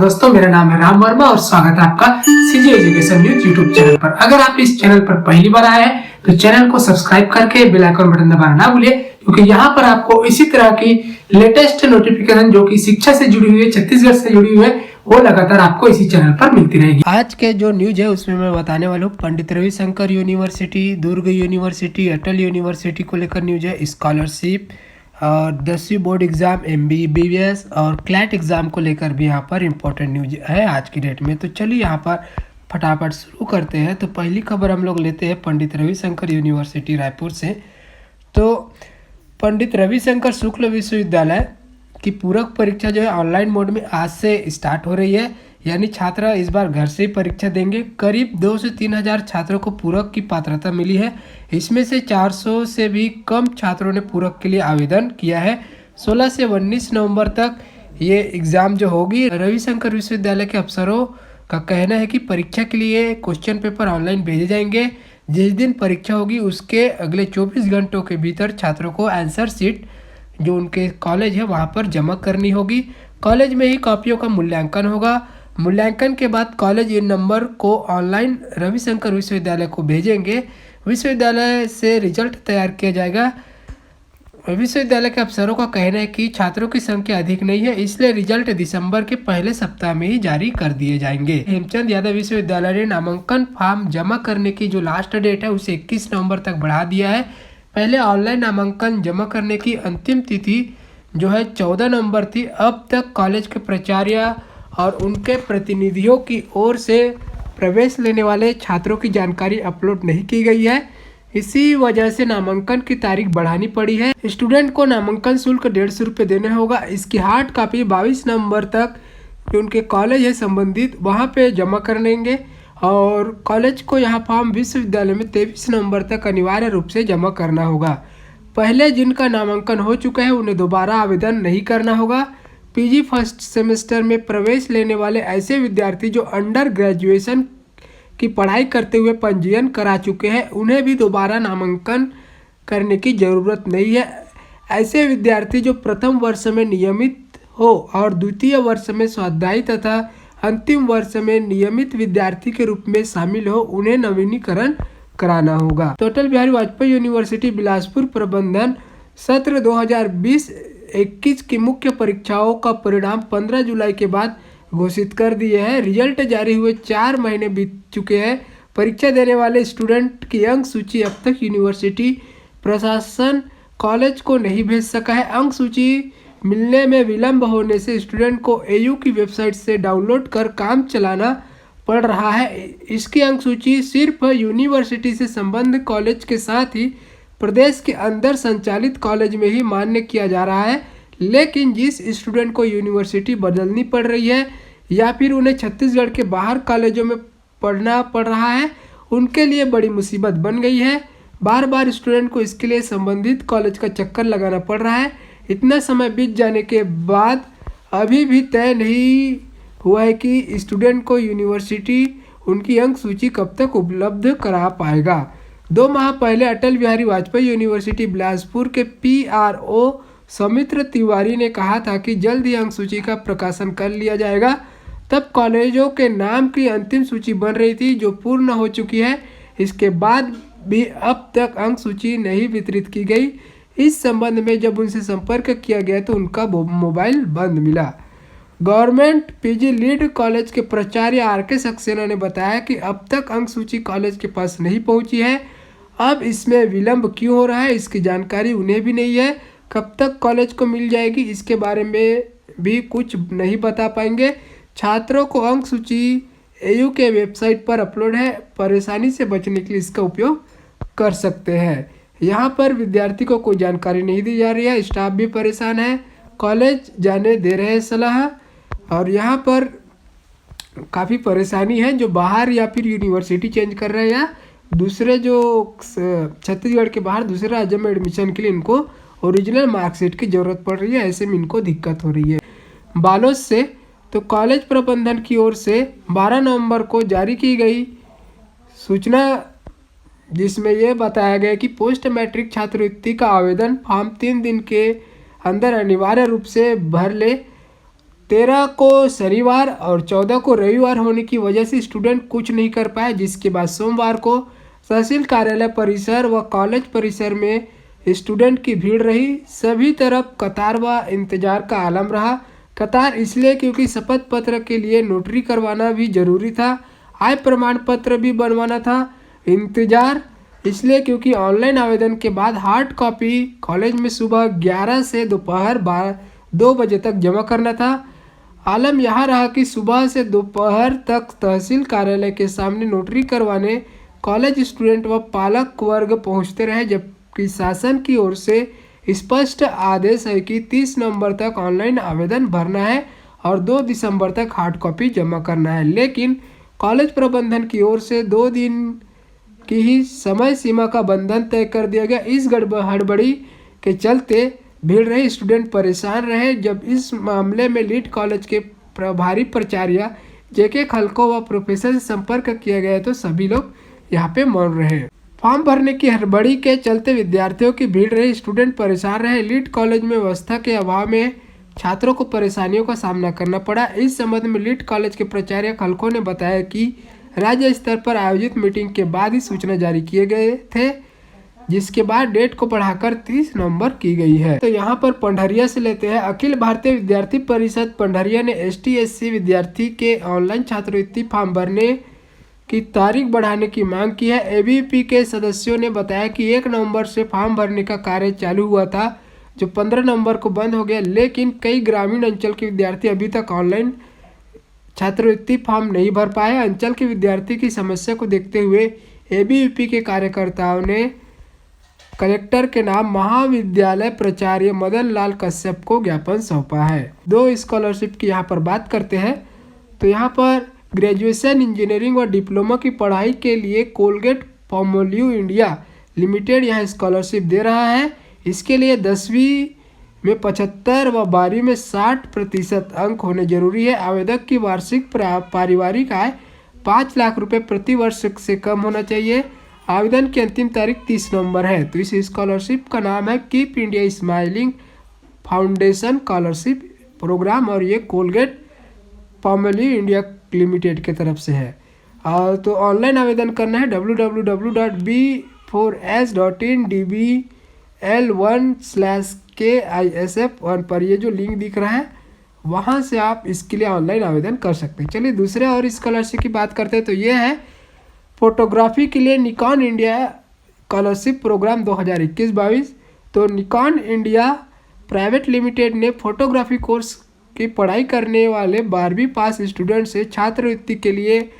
दोस्तों, मेरा नाम है राम वर्मा और स्वागत है आपका CG education news YouTube channel पर। अगर आप इस चैनल पर पहली बार आए हैं तो चैनल को सब्सक्राइब करके बेल आइकन बटन दबाना ना भूलिए, क्योंकि यहाँ पर आपको इसी तरह की लेटेस्ट नोटिफिकेशन जो कि शिक्षा से जुड़ी हुई है, छत्तीसगढ़ से जुड़ी हुई है, वो लगातार आपको इसी चैनल पर मिलती रहेगी। आज के जो न्यूज है उसमें मैं बताने वाला हूँ पंडित रविशंकर यूनिवर्सिटी, दुर्ग यूनिवर्सिटी, अटल यूनिवर्सिटी को लेकर न्यूज है। स्कॉलरशिप और 10वीं बोर्ड एग्ज़ाम, MBBS और क्लैट एग्ज़ाम को लेकर भी यहाँ पर इम्पोर्टेंट न्यूज है आज की डेट में। तो चलिए यहाँ पर फटाफट शुरू करते हैं। तो पहली खबर हम लोग लेते हैं पंडित रविशंकर यूनिवर्सिटी रायपुर से। तो पंडित रविशंकर शुक्ल विश्वविद्यालय की पूरक परीक्षा जो है ऑनलाइन मोड में आज से स्टार्ट हो रही है, यानी छात्र इस बार घर से ही परीक्षा देंगे। करीब 2 से 3 हज़ार छात्रों को पूरक की पात्रता मिली है। इसमें से 400 से भी कम छात्रों ने पूरक के लिए आवेदन किया है। 16 से 19 नवंबर तक ये एग्ज़ाम जो होगी। रविशंकर विश्वविद्यालय के अफसरों का कहना है कि परीक्षा के लिए क्वेश्चन पेपर ऑनलाइन भेजे जाएंगे। जिस दिन परीक्षा होगी उसके अगले 24 घंटों के भीतर छात्रों को आंसर शीट जो उनके कॉलेज है वहाँ पर जमा करनी होगी। कॉलेज में ही कॉपियों का मूल्यांकन होगा। मूल्यांकन के बाद कॉलेज इन नंबर को ऑनलाइन रविशंकर विश्वविद्यालय को भेजेंगे। विश्वविद्यालय से रिजल्ट तैयार किया जाएगा। विश्वविद्यालय के अफसरों का कहना है कि छात्रों की संख्या अधिक नहीं है, इसलिए रिजल्ट दिसंबर के पहले सप्ताह में ही जारी कर दिए जाएंगे। हेमचंद यादव विश्वविद्यालय ने नामांकन फॉर्म जमा करने की जो लास्ट डेट है उसे 21 नवंबर तक बढ़ा दिया है। पहले ऑनलाइन नामांकन जमा करने की अंतिम तिथि जो है 14 नवंबर थी। अब तक कॉलेज के प्राचार्य और उनके प्रतिनिधियों की ओर से प्रवेश लेने वाले छात्रों की जानकारी अपलोड नहीं की गई है। इसी वजह से नामांकन की तारीख बढ़ानी पड़ी है। स्टूडेंट को नामांकन शुल्क 150 रुपये देना होगा। इसकी हार्ड कॉपी 22 नवंबर तक जो उनके कॉलेज है संबंधित वहाँ पे जमा कर लेंगे और कॉलेज को यहाँ फॉर्म विश्वविद्यालय में 23 नवंबर तक अनिवार्य रूप से जमा करना होगा। पहले जिनका नामांकन हो चुका है उन्हें दोबारा आवेदन नहीं करना होगा। PG फर्स्ट सेमेस्टर में प्रवेश लेने वाले ऐसे विद्यार्थी जो अंडर ग्रेजुएशन की पढ़ाई करते हुए पंजीयन करा चुके हैं उन्हें भी दोबारा नामांकन करने की ज़रूरत नहीं है। ऐसे विद्यार्थी जो प्रथम वर्ष में नियमित हो और द्वितीय वर्ष में स्वाध्यायी तथा अंतिम वर्ष में नियमित विद्यार्थी के रूप में शामिल हो उन्हें नवीनीकरण कराना होगा। तो अटल बिहारी वाजपेयी यूनिवर्सिटी बिलासपुर प्रबंधन सत्र 2020-21 की मुख्य परीक्षाओं का परिणाम 15 जुलाई के बाद घोषित कर दिए हैं। रिजल्ट जारी हुए 4 महीने बीत चुके हैं। परीक्षा देने वाले स्टूडेंट की अंक सूची अब तक यूनिवर्सिटी प्रशासन कॉलेज को नहीं भेज सका है। अंक सूची मिलने में विलंब होने से स्टूडेंट को AU की वेबसाइट से डाउनलोड कर काम चलाना पड़ रहा है। इसकी अंक सूची सिर्फ यूनिवर्सिटी से संबद्ध कॉलेज के साथ ही प्रदेश के अंदर संचालित कॉलेज में ही मान्य किया जा रहा है। लेकिन जिस स्टूडेंट को यूनिवर्सिटी बदलनी पड़ रही है या फिर उन्हें छत्तीसगढ़ के बाहर कॉलेजों में पढ़ना पड़ रहा है उनके लिए बड़ी मुसीबत बन गई है। बार बार स्टूडेंट को इसके लिए संबंधित कॉलेज का चक्कर लगाना पड़ रहा है। इतना समय बीत जाने के बाद अभी भी तय नहीं हुआ है कि स्टूडेंट को यूनिवर्सिटी उनकी अंक सूची कब तक उपलब्ध करा पाएगा। 2 माह पहले अटल बिहारी वाजपेयी यूनिवर्सिटी बिलासपुर के PRO सौमित्र तिवारी ने कहा था कि जल्द ही अंक सूची का प्रकाशन कर लिया जाएगा। तब कॉलेजों के नाम की अंतिम सूची बन रही थी जो पूर्ण हो चुकी है। इसके बाद भी अब तक अंक सूची नहीं वितरित की गई। इस संबंध में जब उनसे संपर्क किया गया तो उनका मोबाइल बंद मिला। गवर्नमेंट PG लीड कॉलेज के प्राचार्य RK सक्सेना ने बताया कि अब तक अंक सूची कॉलेज के पास नहीं पहुंची है। अब इसमें विलंब क्यों हो रहा है इसकी जानकारी उन्हें भी नहीं है। कब तक कॉलेज को मिल जाएगी इसके बारे में भी कुछ नहीं बता पाएंगे। छात्रों को अंक सूची AU के वेबसाइट पर अपलोड है। परेशानी से बचने के लिए इसका उपयोग कर सकते हैं। यहाँ पर विद्यार्थी को कोई जानकारी नहीं दी जा रही है। स्टाफ भी परेशान है। कॉलेज जाने दे रहे हैं सलाह और यहाँ पर काफ़ी परेशानी है। जो बाहर या फिर यूनिवर्सिटी चेंज कर रहे हैं या दूसरे जो छत्तीसगढ़ के बाहर दूसरे राज्य में एडमिशन के लिए इनको ओरिजिनल मार्कशीट की ज़रूरत पड़ रही है। ऐसे में इनको दिक्कत हो रही है। बालोद से तो कॉलेज प्रबंधन की ओर से 12 नवंबर को जारी की गई सूचना जिसमें यह बताया गया कि पोस्ट मैट्रिक छात्रवृत्ति का आवेदन फॉर्म 3 दिन के अंदर अनिवार्य रूप से भर ले 13 को शनिवार और 14 को रविवार होने की वजह से स्टूडेंट कुछ नहीं कर पाए, जिसके बाद सोमवार को तहसील कार्यालय परिसर व कॉलेज परिसर में स्टूडेंट की भीड़ रही। सभी तरफ कतार व इंतजार का आलम रहा। कतार इसलिए क्योंकि शपथ पत्र के लिए नोटरी करवाना भी जरूरी था, आय प्रमाण पत्र भी बनवाना था। इंतजार इसलिए क्योंकि ऑनलाइन आवेदन के बाद हार्ड कॉपी कॉलेज में सुबह 11 से दोपहर 2 बजे तक जमा करना था। आलम यहाँ रहा कि सुबह से दोपहर तक तहसील कार्यालय के सामने नोटरी करवाने कॉलेज स्टूडेंट व पालक वर्ग पहुँचते रहे, जबकि शासन की ओर से स्पष्ट आदेश है कि 30 नवंबर तक ऑनलाइन आवेदन भरना है और 2 दिसंबर तक हार्ड कॉपी जमा करना है। लेकिन कॉलेज प्रबंधन की ओर से 2 दिन की ही समय सीमा का बंधन तय कर दिया गया। इस हड़बड़ी के चलते भीड़ रहे, स्टूडेंट परेशान रहे। जब इस मामले में लीड कॉलेज के प्रभारी प्राचार्य जेके खलको व प्रोफेसर से संपर्क किया गया तो सभी लोग यहाँ पे मौन रहे। फॉर्म भरने की हड़बड़ी के चलते विद्यार्थियों की भीड़ रही, स्टूडेंट परेशान रहे। लीड कॉलेज में व्यवस्था के अभाव में छात्रों को परेशानियों का सामना करना पड़ा। इस संबंध में लीड कॉलेज के प्राचार्य खलको ने बताया कि राज्य स्तर पर आयोजित मीटिंग के बाद ही सूचना जारी किए गए थे, जिसके बाद डेट को बढ़ाकर 30 नवंबर की गई है। तो यहाँ पर पंडरिया से लेते हैं। अखिल भारतीय विद्यार्थी परिषद पंडरिया ने ST/SC विद्यार्थी के ऑनलाइन छात्रवृत्ति फॉर्म भरने की तारीख बढ़ाने की मांग की है। ABVP के सदस्यों ने बताया कि 1 नवंबर से फॉर्म भरने का कार्य चालू हुआ था, जो 15 नवंबर को बंद हो गया। लेकिन कई ग्रामीण अंचल के विद्यार्थी अभी तक ऑनलाइन छात्रवृत्ति फॉर्म नहीं भर पाए। अंचल के विद्यार्थी की समस्या को देखते हुए ABVP के कार्यकर्ताओं ने कलेक्टर के नाम महाविद्यालय प्राचार्य मदन लाल कश्यप को ज्ञापन सौंपा है। 2 स्कॉलरशिप की यहाँ पर बात करते हैं तो यहाँ पर ग्रेजुएशन इंजीनियरिंग व डिप्लोमा की पढ़ाई के लिए कोलगेट पाल्मोलिव इंडिया लिमिटेड यहाँ स्कॉलरशिप दे रहा है। इसके लिए 10वीं में 75 व 12वीं में 60% अंक होने जरूरी है। आवेदक की वार्षिक पारिवारिक आय 5 लाख रुपए प्रति वर्ष से कम होना चाहिए। आवेदन की अंतिम तारीख 30 नवंबर है। तो इस स्कॉलरशिप का नाम है keep India smiling foundation scholarship program और ये कोलगेट पाल्मोलिव इंडिया लिमिटेड के तरफ से है। तो ऑनलाइन आवेदन करना है www.b4s.in/DBL1/KISF1 पर ये जो लिंक दिख रहा है वहाँ से आप इसके लिए ऑनलाइन आवेदन कर सकते हैं। चलिए दूसरे और स्कॉलरशिप की बात करते हैं तो ये है फोटोग्राफी के लिए निकॉन इंडिया स्कॉलरशिप प्रोग्राम 2021-22। तो निकॉन इंडिया प्राइवेट लिमिटेड ने फोटोग्राफी कोर्स की पढ़ाई करने वाले 12वीं पास स्टूडेंट से छात्रवृत्ति के लिए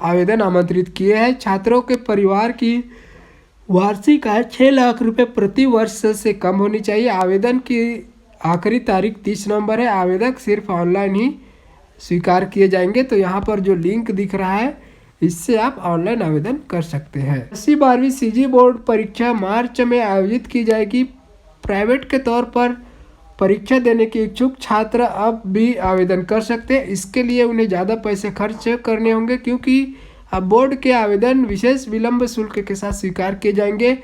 आवेदन आमंत्रित किए हैं। छात्रों के परिवार की वार्षिक आय 6 लाख रुपए प्रति वर्ष से कम होनी चाहिए। आवेदन की आखिरी तारीख 30 नवंबर है। आवेदक सिर्फ ऑनलाइन ही स्वीकार किए जाएंगे। तो यहाँ पर जो लिंक दिख रहा है इससे आप ऑनलाइन आवेदन कर सकते हैं। 10वीं 12वीं CG बोर्ड परीक्षा मार्च में आयोजित की जाएगी। प्राइवेट के तौर पर परीक्षा देने के इच्छुक छात्र अब भी आवेदन कर सकते हैं। इसके लिए उन्हें ज़्यादा पैसे खर्च करने होंगे क्योंकि अब बोर्ड के आवेदन विशेष विलंब शुल्क के साथ स्वीकार किए जाएंगे।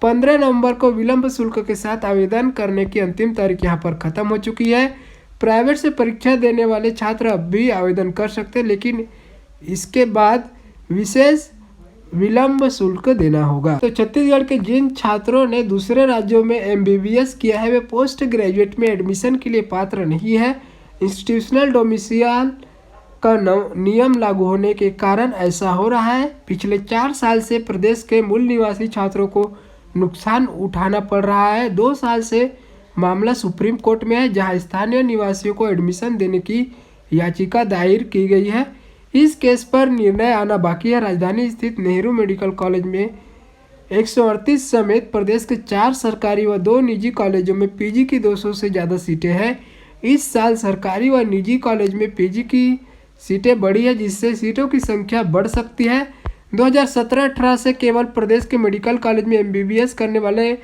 15 नवंबर को विलंब शुल्क के साथ आवेदन करने की अंतिम तारीख यहाँ पर ख़त्म हो चुकी है। प्राइवेट से परीक्षा देने वाले छात्र अब भी आवेदन कर सकते हैं, लेकिन इसके बाद विशेष विलंब शुल्क देना होगा। तो छत्तीसगढ़ के जिन छात्रों ने दूसरे राज्यों में MBBS किया है वे पोस्ट ग्रेजुएट में एडमिशन के लिए पात्र नहीं है। इंस्टीट्यूशनल डोमिसाइल का नियम लागू होने के कारण ऐसा हो रहा है। पिछले 4 साल से प्रदेश के मूल निवासी छात्रों को नुकसान उठाना पड़ रहा है। 2 साल से मामला सुप्रीम कोर्ट में है, जहां स्थानीय निवासियों को एडमिशन देने की याचिका दायर की गई है। इस केस पर निर्णय आना बाकी है। राजधानी स्थित नेहरू मेडिकल कॉलेज में 138 समेत प्रदेश के 4 सरकारी व 2 निजी कॉलेजों में PG की 200 से ज़्यादा सीटें हैं। इस साल सरकारी व निजी कॉलेज में PG की सीटें बढ़ी है, जिससे सीटों की संख्या बढ़ सकती है। 2017-18 से केवल प्रदेश के मेडिकल कॉलेज में MBBS करने वाले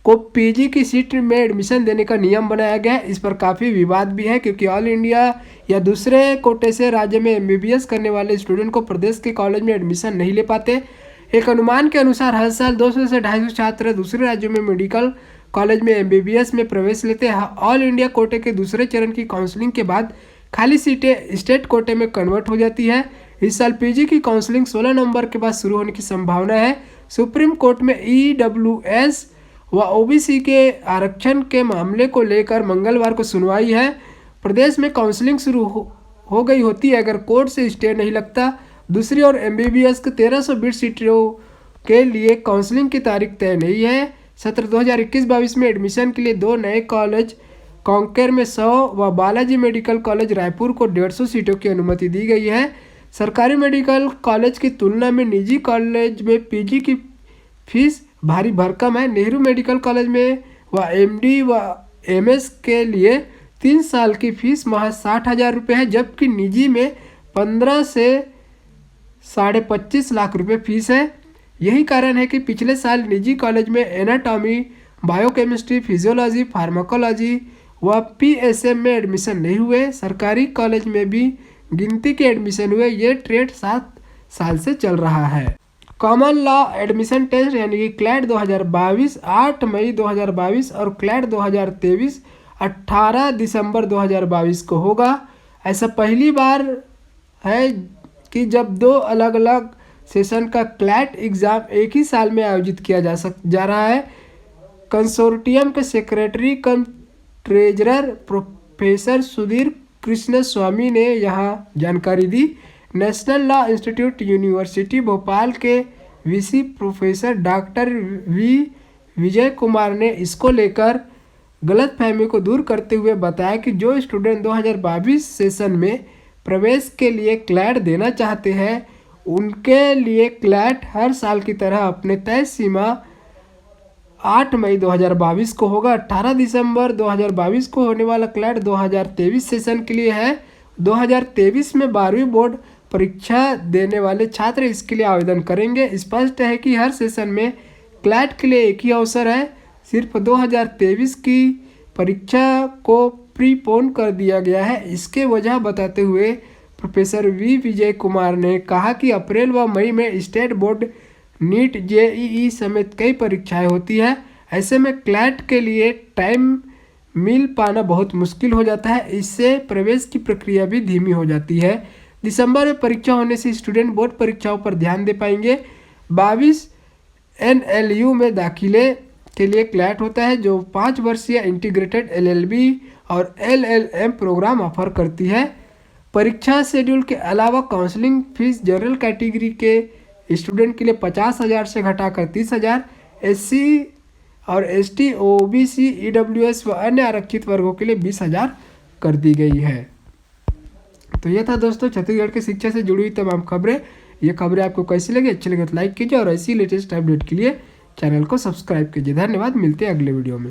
को PG की सीट में एडमिशन देने का नियम बनाया गया है। इस पर काफ़ी विवाद भी है क्योंकि ऑल इंडिया या दूसरे कोटे से राज्य में MBBS करने वाले स्टूडेंट को प्रदेश के कॉलेज में एडमिशन नहीं ले पाते। एक अनुमान के अनुसार हर साल 200 से 250 छात्र दूसरे राज्यों में मेडिकल कॉलेज में MBBS में प्रवेश लेते हैं। ऑल इंडिया कोटे के दूसरे चरण की काउंसलिंग के बाद खाली सीटें स्टेट कोटे में कन्वर्ट हो जाती है। इस साल पीजी की काउंसलिंग 16 नवंबर के बाद शुरू होने की संभावना है। सुप्रीम कोर्ट में ईडब्ल्यूएस व ओबीसी के आरक्षण के मामले को लेकर मंगलवार को सुनवाई है। प्रदेश में काउंसलिंग शुरू हो गई होती है अगर कोर्ट से स्टे नहीं लगता। दूसरी ओर एमबीबीएस के 1320 सीटों के लिए काउंसलिंग की तारीख तय नहीं है। सत्र 2021-22 में एडमिशन के लिए 2 नए कॉलेज कांकेर में 100 व बालाजी मेडिकल कॉलेज रायपुर को 150 सीटों की अनुमति दी गई है। सरकारी मेडिकल कॉलेज की तुलना में निजी कॉलेज में पीजी की फीस भारी भरकम है। नेहरू मेडिकल कॉलेज में व एमडी व एमएस के लिए 3 साल की फीस महज 60,000 रुपये है, जबकि निजी में 15 से 25.5 लाख रुपये फीस है। यही कारण है कि पिछले साल निजी कॉलेज में एनाटॉमी, बायोकेमिस्ट्री, फिजियोलॉजी, फार्माकोलॉजी व पीएसएम में एडमिशन नहीं हुए। सरकारी कॉलेज में भी गिनती के एडमिशन हुए। ये ट्रेंड 7 साल से चल रहा है। कॉमन लॉ एडमिशन टेस्ट यानी कि क्लैट 2022 8 मई 2022 और क्लैट 2023 18 दिसंबर 2022 को होगा। ऐसा पहली बार है कि जब 2 अलग अलग सेशन का क्लैट एग्ज़ाम एक ही साल में आयोजित किया जा रहा है। कंसोर्टियम के secretary cum treasurer professor Sudhir Krishna Swamy ने यहाँ जानकारी दी। National law institute university Bhopal के VC professor doctor V Vijay Kumar ने इसको लेकर गलतफहमी को दूर करते हुए बताया कि जो स्टूडेंट 2022 सेशन में प्रवेश के लिए क्लैट देना चाहते हैं उनके लिए क्लैट हर साल की तरह अपने तय सीमा 8 मई 2022 को होगा। 18 दिसंबर 2022 को होने वाला क्लैट 2023 सेशन के लिए है। 2023 में 12वीं बोर्ड परीक्षा देने वाले छात्र इसके लिए आवेदन करेंगे। स्पष्ट है कि हर सेशन में क्लैट के लिए एक ही अवसर है। सिर्फ 2023 की परीक्षा को प्रीपोन कर दिया गया है। इसके वजह बताते हुए प्रोफेसर वी विजय कुमार ने कहा कि अप्रैल व मई में स्टेट बोर्ड, नीट, जेईई समेत कई परीक्षाएं होती है। ऐसे में क्लैट के लिए टाइम मिल पाना बहुत मुश्किल हो जाता है। इससे प्रवेश की प्रक्रिया भी धीमी हो जाती है। दिसंबर में परीक्षा होने से स्टूडेंट बोर्ड परीक्षाओं पर ध्यान दे पाएंगे। 22 एनएलयू में दाखिले के लिए क्लैट होता है जो 5 वर्षीय इंटीग्रेटेड एलएलबी और एलएलएम प्रोग्राम ऑफर करती है। परीक्षा शेड्यूल के अलावा काउंसलिंग फीस जनरल कैटेगरी के स्टूडेंट के लिए 50,000 से घटाकर 30,000, एससी और एसटी, ओबीसी, ईडब्ल्यूएस व अन्य आरक्षित वर्गों के लिए 20,000 कर दी गई है। तो ये था दोस्तों छत्तीसगढ़ की शिक्षा से जुड़ी हुई तमाम खबरें। ये खबरें आपको कैसी लगी? अच्छी लगे तो लाइक कीजिए और ऐसी लेटेस्ट अपडेट के लिए चैनल को सब्सक्राइब कीजिए। धन्यवाद। मिलते हैं अगले वीडियो में।